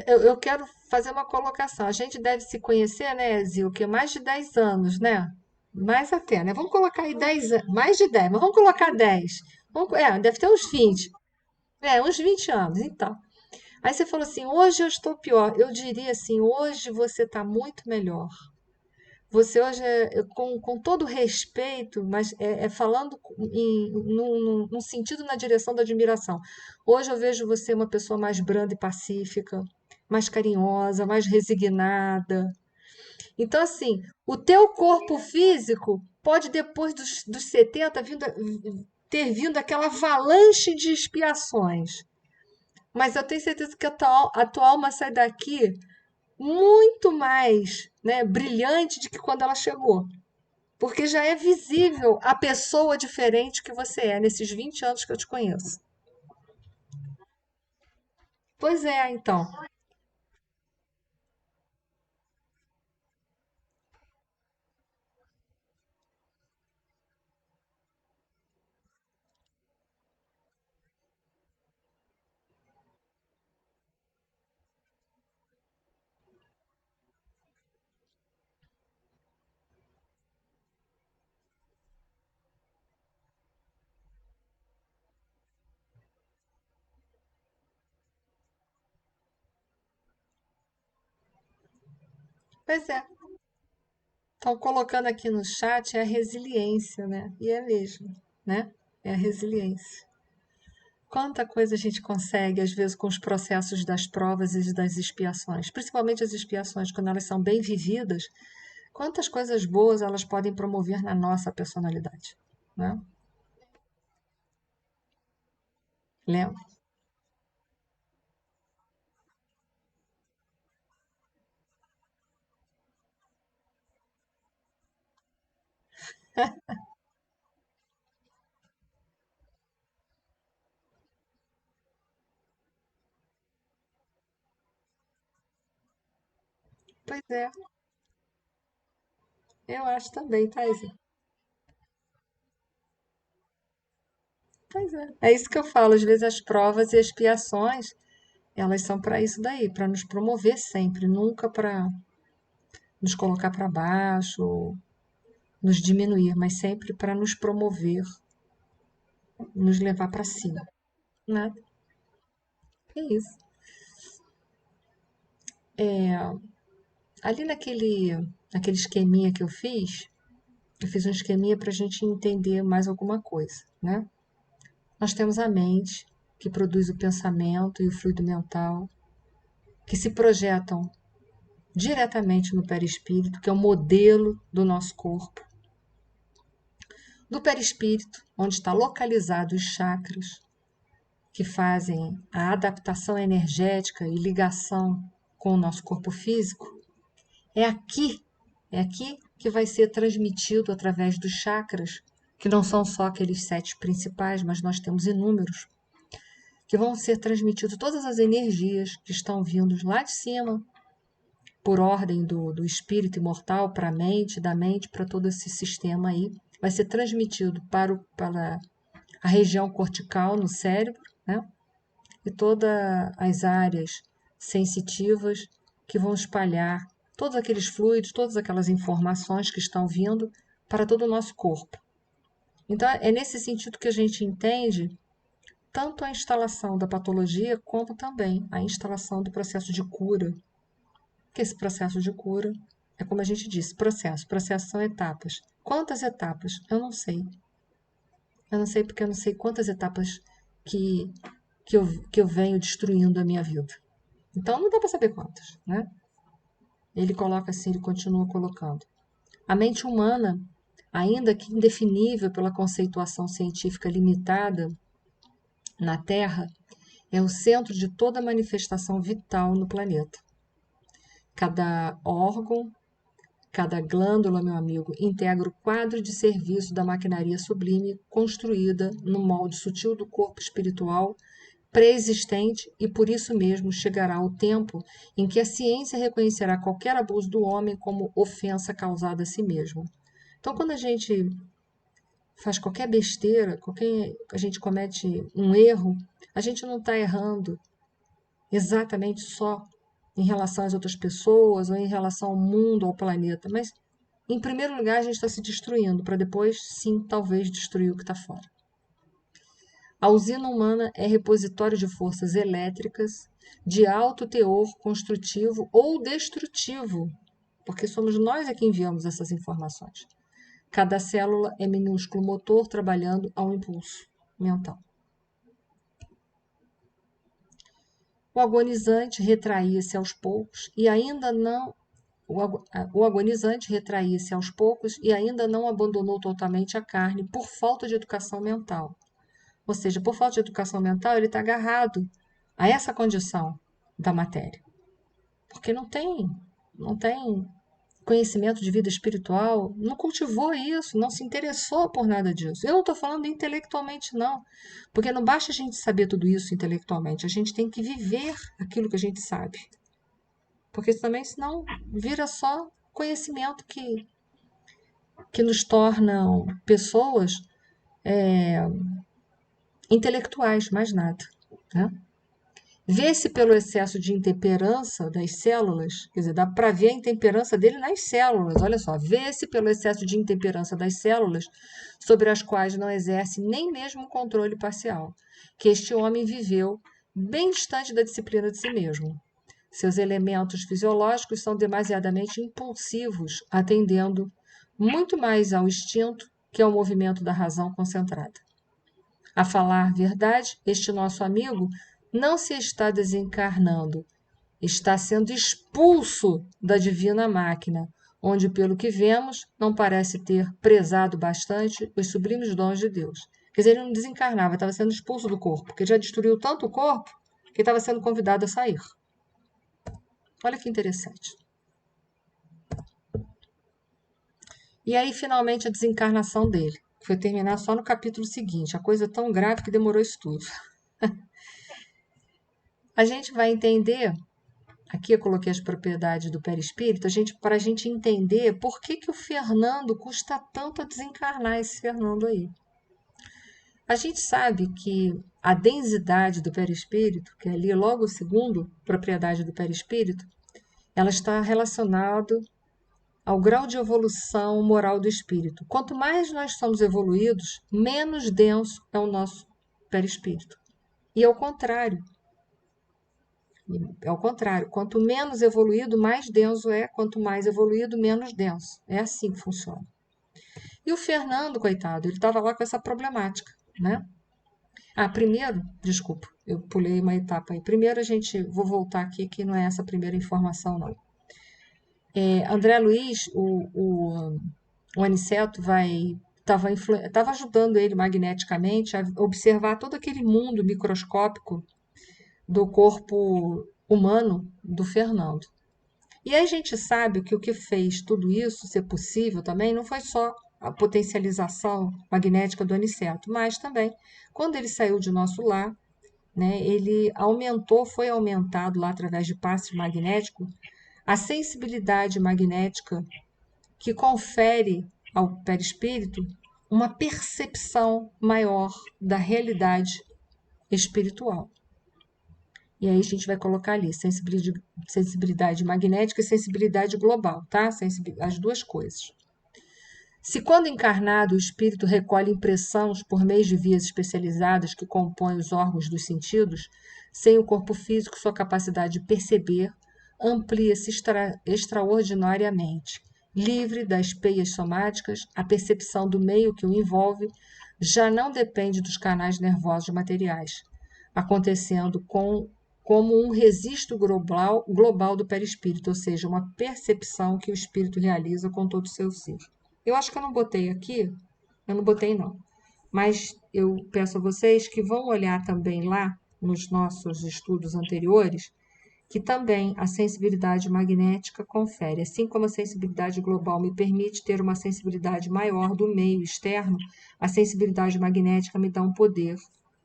Eu quero fazer uma colocação. A gente deve se conhecer, né, Zil, que mais de 10 anos, né? Mais até, né? Vamos colocar aí 10 anos, mais de 10, mas vamos colocar 10. Deve ter uns 20. Uns 20 anos, então. Aí você falou assim, hoje eu estou pior. Eu diria assim, hoje você está muito melhor. Você hoje, com todo respeito, mas falando num sentido na direção da admiração. Hoje eu vejo você uma pessoa mais branda e pacífica, mais carinhosa, mais resignada. Então, assim, o teu corpo físico pode, depois dos 70, ter vindo aquela avalanche de expiações. Mas eu tenho certeza que a tua alma sai daqui muito mais, né, brilhante do que quando ela chegou. Porque já é visível a pessoa diferente que você é nesses 20 anos que eu te conheço. Pois é, então. Pois é. Estão colocando aqui no chat a resiliência, né? E é mesmo, né? É a resiliência. Quanta coisa a gente consegue, às vezes, com os processos das provas e das expiações, principalmente as expiações, quando elas são bem vividas, quantas coisas boas elas podem promover na nossa personalidade, né? Lembra? Pois é, eu acho também, Thais. Pois é. É isso que eu falo, às vezes as provas e expiações, elas são para isso daí, para nos promover sempre, nunca para nos colocar para baixo, nos diminuir, mas sempre para nos promover, nos levar para cima, né? É isso. Ali naquele esqueminha que eu fiz, Eu fiz um esqueminha para a gente entender mais alguma coisa, né? Nós temos a mente, que produz o pensamento e o fluido mental, que se projetam diretamente no perispírito, que é o modelo do nosso corpo. Do perispírito, onde está localizado os chakras, que fazem a adaptação energética e ligação com o nosso corpo físico, é aqui que vai ser transmitido através dos chakras, que não são só aqueles 7 principais, mas nós temos inúmeros, que vão ser transmitidos todas as energias que estão vindo lá de cima, por ordem do espírito imortal para a mente, da mente para todo esse sistema aí, vai ser transmitido para a região cortical no cérebro, né? E todas as áreas sensitivas que vão espalhar todos aqueles fluidos, todas aquelas informações que estão vindo para todo o nosso corpo. Então, é nesse sentido que a gente entende tanto a instalação da patologia, como também a instalação do processo de cura. Que esse processo de cura é como a gente disse, processo. Processo são etapas. Quantas etapas? Eu não sei. Eu não sei porque eu não sei quantas etapas que eu venho destruindo a minha vida. Então, não dá para saber quantas, né? Ele coloca assim, ele continua colocando. A mente humana, ainda que indefinível pela conceituação científica limitada na Terra, é o centro de toda manifestação vital no planeta. Cada órgão, cada glândula, meu amigo, integra o quadro de serviço da maquinaria sublime construída no molde sutil do corpo espiritual pré-existente, e por isso mesmo chegará o tempo em que a ciência reconhecerá qualquer abuso do homem como ofensa causada a si mesmo. Então, quando a gente faz qualquer besteira, a gente comete um erro, a gente não está errando exatamente só em relação às outras pessoas ou em relação ao mundo, ao planeta, mas em primeiro lugar a gente está se destruindo para depois, sim, talvez destruir o que está fora. A usina humana é repositório de forças elétricas de alto teor construtivo ou destrutivo, porque somos nós que enviamos essas informações. Cada célula é minúsculo motor trabalhando a um impulso mental. O agonizante retraía-se aos poucos e ainda não o agonizante retraía-se aos poucos e ainda não abandonou totalmente a carne por falta de educação mental. Ou seja, por falta de educação mental, ele está agarrado a essa condição da matéria. Porque não tem conhecimento de vida espiritual, não cultivou isso, não se interessou por nada disso. Eu não estou falando intelectualmente, não. Porque não basta a gente saber tudo isso intelectualmente, a gente tem que viver aquilo que a gente sabe. Porque também, senão, vira só conhecimento que nos tornam pessoas intelectuais, mais nada. Né? Vê-se pelo excesso de intemperança das células, quer dizer, dá para ver a intemperança dele nas células, olha só, vê-se pelo excesso de intemperança das células, sobre as quais não exerce nem mesmo um controle parcial, que este homem viveu bem distante da disciplina de si mesmo. Seus elementos fisiológicos são demasiadamente impulsivos, atendendo muito mais ao instinto que ao movimento da razão concentrada. A falar verdade, este nosso amigo não se está desencarnando, está sendo expulso da divina máquina, onde, pelo que vemos, não parece ter prezado bastante os sublimes dons de Deus. Quer dizer, ele não desencarnava, estava sendo expulso do corpo, porque já destruiu tanto o corpo que estava sendo convidado a sair. Olha que interessante. E aí, finalmente, a desencarnação dele, que foi terminar só no capítulo seguinte. A coisa tão grave que demorou isso tudo. A gente vai entender, aqui eu coloquei as propriedades do perispírito, para a gente entender por que o Fernando custa tanto a desencarnar, esse Fernando aí. A gente sabe que a densidade do perispírito, que é ali logo o segundo propriedade do perispírito, ela está relacionada ao grau de evolução moral do espírito. Quanto mais nós somos evoluídos, menos denso é o nosso perispírito. E ao contrário. Quanto menos evoluído, mais denso é, quanto mais evoluído, menos denso. É assim que funciona. E o Fernando, coitado, ele estava lá com essa problemática, né? Ah, primeiro, desculpa, eu pulei uma etapa aí. Primeiro vou voltar aqui que não é essa a primeira informação, não. André Luiz, o Aniceto estava ajudando ele magneticamente a observar todo aquele mundo microscópico do corpo humano do Fernando. E aí a gente sabe que o que fez tudo isso ser possível também não foi só a potencialização magnética do Aniceto, mas também quando ele saiu de nosso lar, né, ele foi aumentado lá através de passe magnético a sensibilidade magnética que confere ao perispírito uma percepção maior da realidade espiritual. E aí a gente vai colocar ali sensibilidade magnética e sensibilidade global, tá? As duas coisas. Se quando encarnado o espírito recolhe impressões por meio de vias especializadas que compõem os órgãos dos sentidos, sem o corpo físico, sua capacidade de perceber amplia-se extraordinariamente. Livre das peias somáticas, a percepção do meio que o envolve já não depende dos canais nervosos materiais, acontecendo como um registro global do perispírito, ou seja, uma percepção que o espírito realiza com todo o seu ser. Eu acho que eu não botei aqui, eu não botei não, mas eu peço a vocês que vão olhar também lá nos nossos estudos anteriores, que também a sensibilidade magnética confere, assim como a sensibilidade global me permite ter uma sensibilidade maior do meio externo, a sensibilidade magnética me dá um poder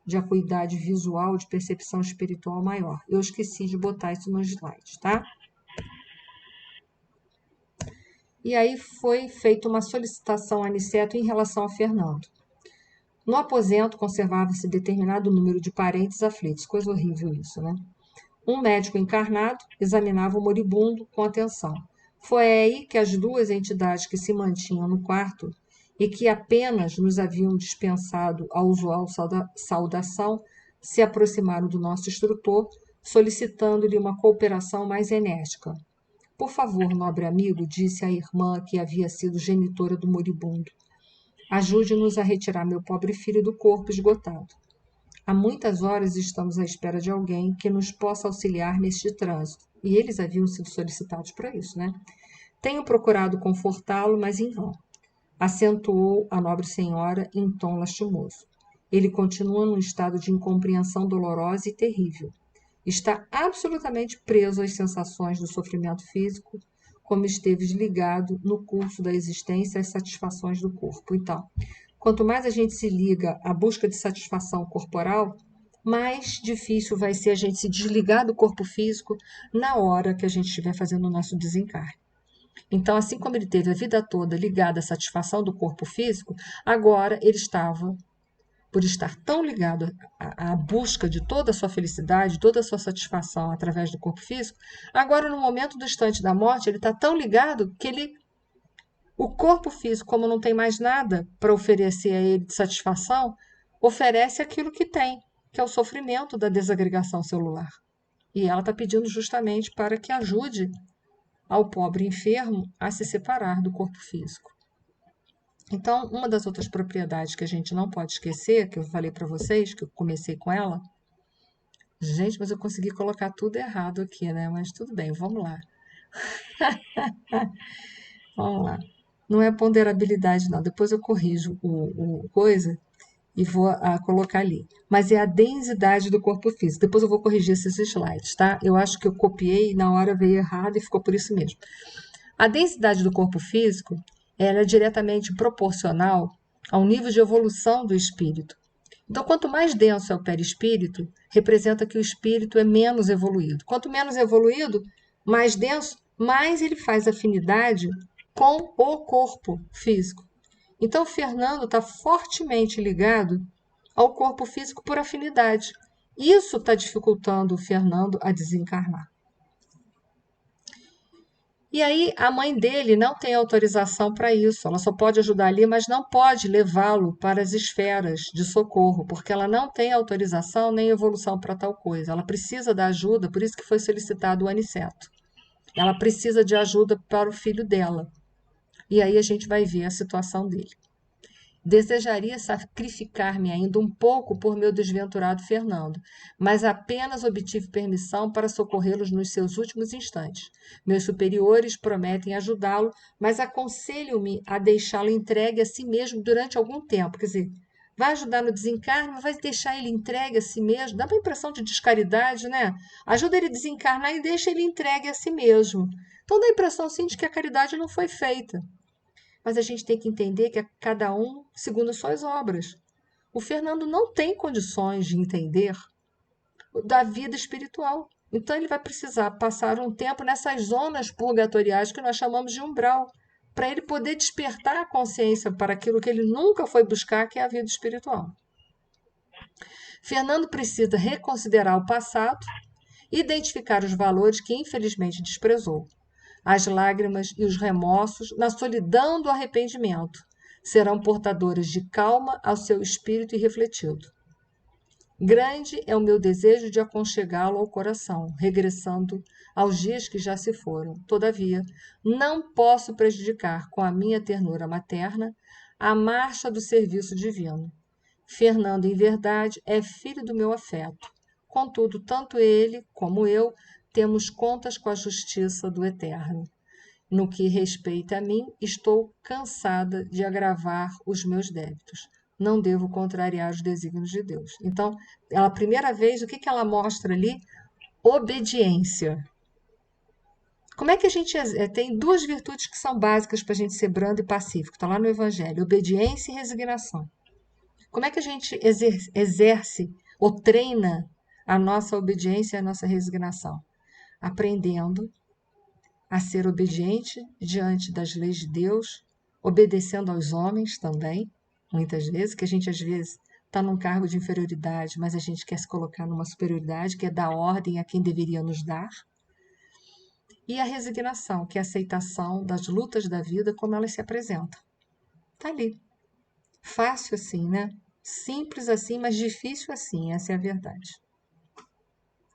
de acuidade visual, de percepção espiritual maior. Eu esqueci de botar isso nos slides, tá? E aí foi feita uma solicitação a Aniceto em relação a Fernando. No aposento conservava-se determinado número de parentes aflitos. Coisa horrível isso, né? Um médico encarnado examinava o moribundo com atenção. Foi aí que as duas entidades que se mantinham no quarto e que apenas nos haviam dispensado a usual saudação se aproximaram do nosso instrutor, solicitando-lhe uma cooperação mais enérgica. Por favor, nobre amigo, disse a irmã que havia sido genitora do moribundo. Ajude-nos a retirar meu pobre filho do corpo esgotado. Há muitas horas estamos à espera de alguém que nos possa auxiliar neste trânsito. E eles haviam sido solicitados para isso, né? Tenho procurado confortá-lo, mas em vão. Acentuou a nobre senhora em tom lastimoso. Ele continua num estado de incompreensão dolorosa e terrível. Está absolutamente preso às sensações do sofrimento físico, como esteve desligado no curso da existência às satisfações do corpo. Então, quanto mais a gente se liga à busca de satisfação corporal, mais difícil vai ser a gente se desligar do corpo físico na hora que a gente estiver fazendo o nosso desencarne. Então, assim como ele teve a vida toda ligado à satisfação do corpo físico, agora ele estava, por estar tão ligado à busca de toda a sua felicidade, toda a sua satisfação através do corpo físico, agora no momento do instante da morte, ele está tão ligado que o corpo físico, como não tem mais nada para oferecer a ele de satisfação, oferece aquilo que tem, que é o sofrimento da desagregação celular. E ela está pedindo justamente para que ajude ao pobre enfermo a se separar do corpo físico. Então, uma das outras propriedades que a gente não pode esquecer, que eu falei para vocês, que eu comecei com ela. Gente, mas eu consegui colocar tudo errado aqui, né? Mas tudo bem, vamos lá. Vamos lá. Não é ponderabilidade, não. Depois eu corrijo o coisa e vou colocar ali. Mas é a densidade do corpo físico. Depois eu vou corrigir esses slides, tá? Eu acho que eu copiei e na hora veio errado e ficou por isso mesmo. A densidade do corpo físico ela é diretamente proporcional ao nível de evolução do espírito. Então, quanto mais denso é o perispírito, representa que o espírito é menos evoluído. Quanto menos evoluído, mais denso, mais ele faz afinidade com o corpo físico. Então, o Fernando está fortemente ligado ao corpo físico por afinidade. Isso está dificultando o Fernando a desencarnar. E aí a mãe dele não tem autorização para isso, ela só pode ajudar ali, mas não pode levá-lo para as esferas de socorro, porque ela não tem autorização nem evolução para tal coisa. Ela precisa da ajuda, por isso que foi solicitado o aniceto. Ela precisa de ajuda para o filho dela. E aí a gente vai ver a situação dele. Desejaria sacrificar-me ainda um pouco por meu desventurado Fernando, mas apenas obtive permissão para socorrê-los nos seus últimos instantes. Meus superiores prometem ajudá-lo, mas aconselham-me a deixá-lo entregue a si mesmo durante algum tempo. Quer dizer, vai ajudar no desencarne, mas vai deixar ele entregue a si mesmo. Dá uma impressão de descaridade, né? Ajuda ele a desencarnar e deixa ele entregue a si mesmo. Então dá a impressão, sim, de que a caridade não foi feita. Mas a gente tem que entender que é cada um segundo suas obras. O Fernando não tem condições de entender da vida espiritual. Então ele vai precisar passar um tempo nessas zonas purgatoriais que nós chamamos de umbral, para ele poder despertar a consciência para aquilo que ele nunca foi buscar, que é a vida espiritual. Fernando precisa reconsiderar o passado, identificar os valores que infelizmente desprezou. As lágrimas e os remorsos, na solidão do arrependimento, serão portadores de calma ao seu espírito irrefletido. Grande é o meu desejo de aconchegá-lo ao coração, regressando aos dias que já se foram. Todavia, não posso prejudicar com a minha ternura materna a marcha do serviço divino. Fernando, em verdade, é filho do meu afeto. Contudo, tanto ele como eu temos contas com a justiça do Eterno. No que respeita a mim, estou cansada de agravar os meus débitos. Não devo contrariar os desígnios de Deus. Então, ela, primeira vez, o que ela mostra ali? Obediência. Como é que a gente tem duas virtudes que são básicas para a gente ser brando e pacífico? Está lá no Evangelho: obediência e resignação. Como é que a gente exerce ou treina a nossa obediência e a nossa resignação? Aprendendo a ser obediente diante das leis de Deus, obedecendo aos homens também, muitas vezes, que a gente às vezes está num cargo de inferioridade, mas a gente quer se colocar numa superioridade, que é dar ordem a quem deveria nos dar. E a resignação, que é a aceitação das lutas da vida como elas se apresentam. Está ali. Fácil assim, né? Simples assim, mas difícil assim, essa é a verdade.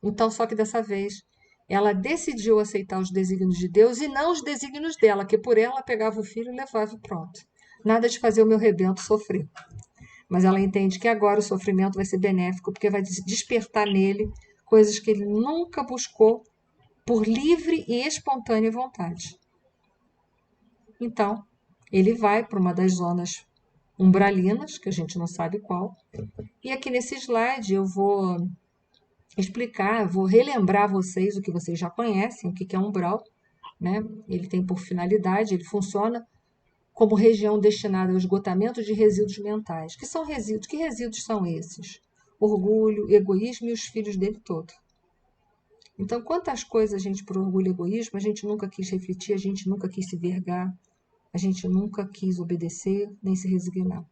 Então, só que dessa vez, ela decidiu aceitar os desígnios de Deus e não os desígnios dela, que por ela pegava o filho e levava e pronto. Nada de fazer o meu rebento sofrer. Mas ela entende que agora o sofrimento vai ser benéfico, porque vai despertar nele coisas que ele nunca buscou por livre e espontânea vontade. Então, ele vai para uma das zonas umbralinas, que a gente não sabe qual, e aqui nesse slide eu vou explicar, vou relembrar vocês o que vocês já conhecem, o que é umbral, né? Ele tem por finalidade, ele funciona como região destinada ao esgotamento de resíduos mentais. Que são resíduos? Que resíduos são esses? Orgulho, egoísmo e os filhos dele todo. Então, quantas coisas a gente, por orgulho e egoísmo, a gente nunca quis refletir, a gente nunca quis se vergar, a gente nunca quis obedecer, nem se resignar.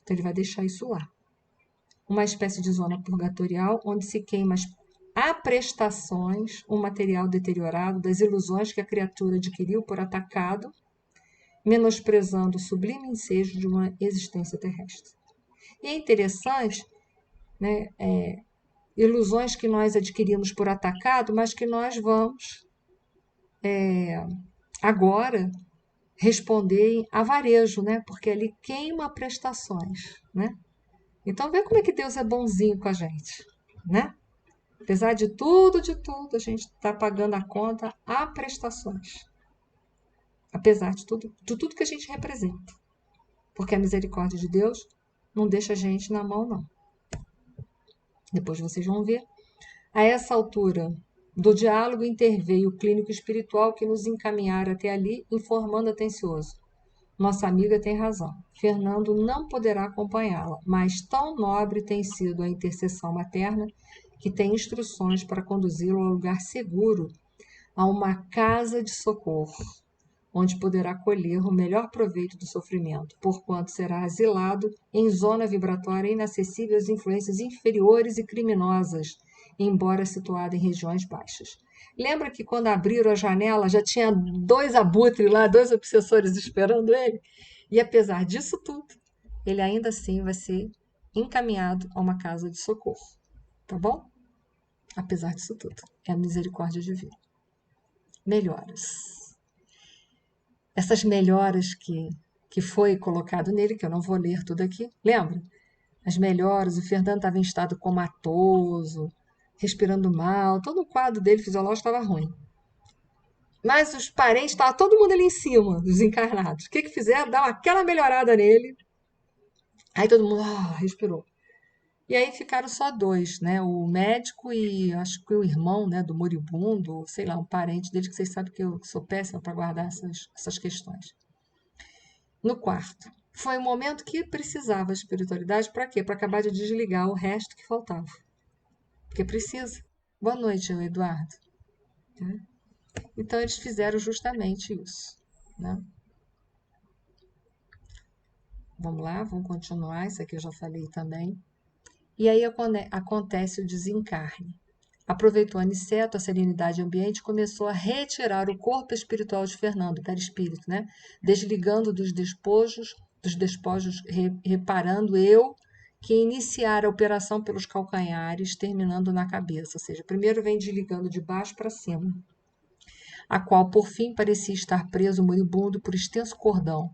Então, ele vai deixar isso lá. Uma espécie de zona purgatorial, onde se queima a prestações, um material deteriorado das ilusões que a criatura adquiriu por atacado, menosprezando o sublime ensejo de uma existência terrestre. E é interessante, né, ilusões que nós adquirimos por atacado, mas que nós vamos agora responder a varejo, né? Porque ali queima prestações, né? Então vê como é que Deus é bonzinho com a gente, né? Apesar de tudo, a gente está pagando a conta a prestações. Apesar de tudo que a gente representa. Porque a misericórdia de Deus não deixa a gente na mão, não. Depois vocês vão ver. A essa altura do diálogo interveio o clínico espiritual que nos encaminhara até ali, informando atencioso. Nossa amiga tem razão. Fernando não poderá acompanhá-la, mas tão nobre tem sido a intercessão materna que tem instruções para conduzi-lo ao lugar seguro, a uma casa de socorro, onde poderá colher o melhor proveito do sofrimento, porquanto será asilado em zona vibratória inacessível às influências inferiores e criminosas, embora situado em regiões baixas. Lembra que quando abriram a janela já tinha 2 abutres lá, 2 obsessores esperando ele? E apesar disso tudo, ele ainda assim vai ser encaminhado a uma casa de socorro. Tá bom? Apesar disso tudo, é a misericórdia divina. Melhoras. Essas melhoras que que foi colocado nele, que eu não vou ler tudo aqui. Lembra? As melhoras, o Fernando estava em estado comatoso, respirando mal, todo o quadro dele fisiológico estava ruim. Mas os parentes, estava todo mundo ali em cima, dos encarnados. O que fizeram? Dar aquela melhorada nele. Aí todo mundo respirou. E aí ficaram só dois, né? O médico e acho que o irmão, né, do moribundo, ou sei lá, um parente dele, que vocês sabem que eu sou péssima para guardar essas questões. No quarto. Foi um momento que precisava a espiritualidade para quê? Para acabar de desligar o resto que faltava. Porque precisa. Boa noite, Eduardo. Então eles fizeram justamente isso, né? Vamos lá, vamos continuar. Isso aqui eu já falei também. E aí acontece o desencarne. Aproveitou Aniceto, a serenidade ambiente, e começou a retirar o corpo espiritual de Fernando, o perispírito, né? Desligando dos despojos, reparando eu que iniciar a operação pelos calcanhares, terminando na cabeça. Ou seja, primeiro vem desligando de baixo para cima, a qual por fim parecia estar preso moribundo por extenso cordão,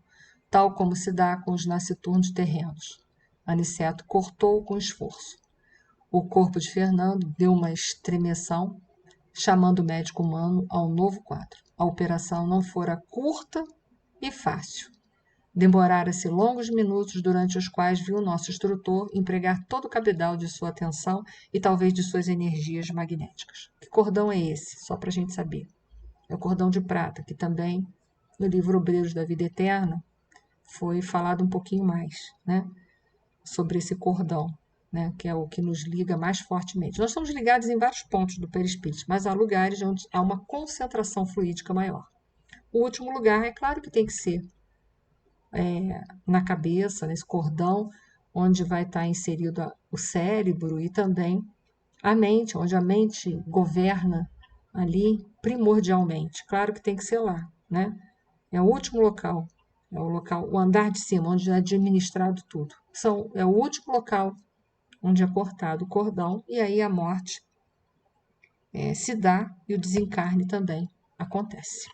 tal como se dá com os nasciturnos terrenos. Aniceto cortou com esforço. O corpo de Fernando deu uma estremeção, chamando o médico humano ao novo quadro. A operação não fora curta e fácil. Demorara-se longos minutos, durante os quais viu o nosso instrutor empregar todo o cabedal de sua atenção e talvez de suas energias magnéticas. Que cordão é esse? Só para a gente saber. É o cordão de prata, que também no livro Obreiros da Vida Eterna foi falado um pouquinho mais, né, sobre esse cordão, né, que é o que nos liga mais fortemente. Nós estamos ligados em vários pontos do perispírito, mas há lugares onde há uma concentração fluídica maior. O último lugar, é claro que tem que ser na cabeça, nesse cordão, onde vai estar inserido o cérebro e também a mente, onde a mente governa ali primordialmente. Claro que tem que ser lá, né? É o último local, é o local, o andar de cima, onde é administrado tudo. É o último local onde é cortado o cordão e aí a morte se dá e o desencarne também acontece.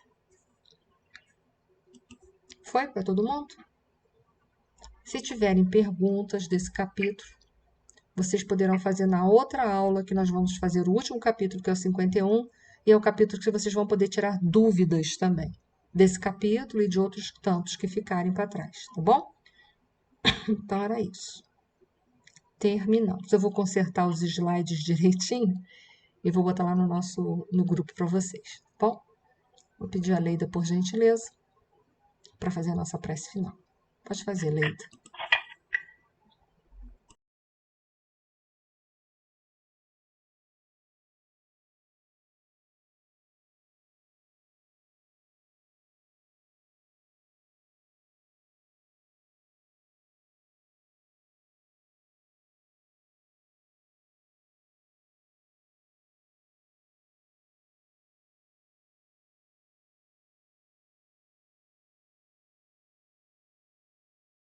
Foi para todo mundo? Se tiverem perguntas desse capítulo, vocês poderão fazer na outra aula, que nós vamos fazer o último capítulo, que é o 51, e é o capítulo que vocês vão poder tirar dúvidas também, desse capítulo e de outros tantos que ficarem para trás, tá bom? Então era isso. Terminamos. Eu vou consertar os slides direitinho e vou botar lá no grupo para vocês, tá bom? Vou pedir a Leida, por gentileza, para fazer a nossa prece final. Pode fazer, Leida.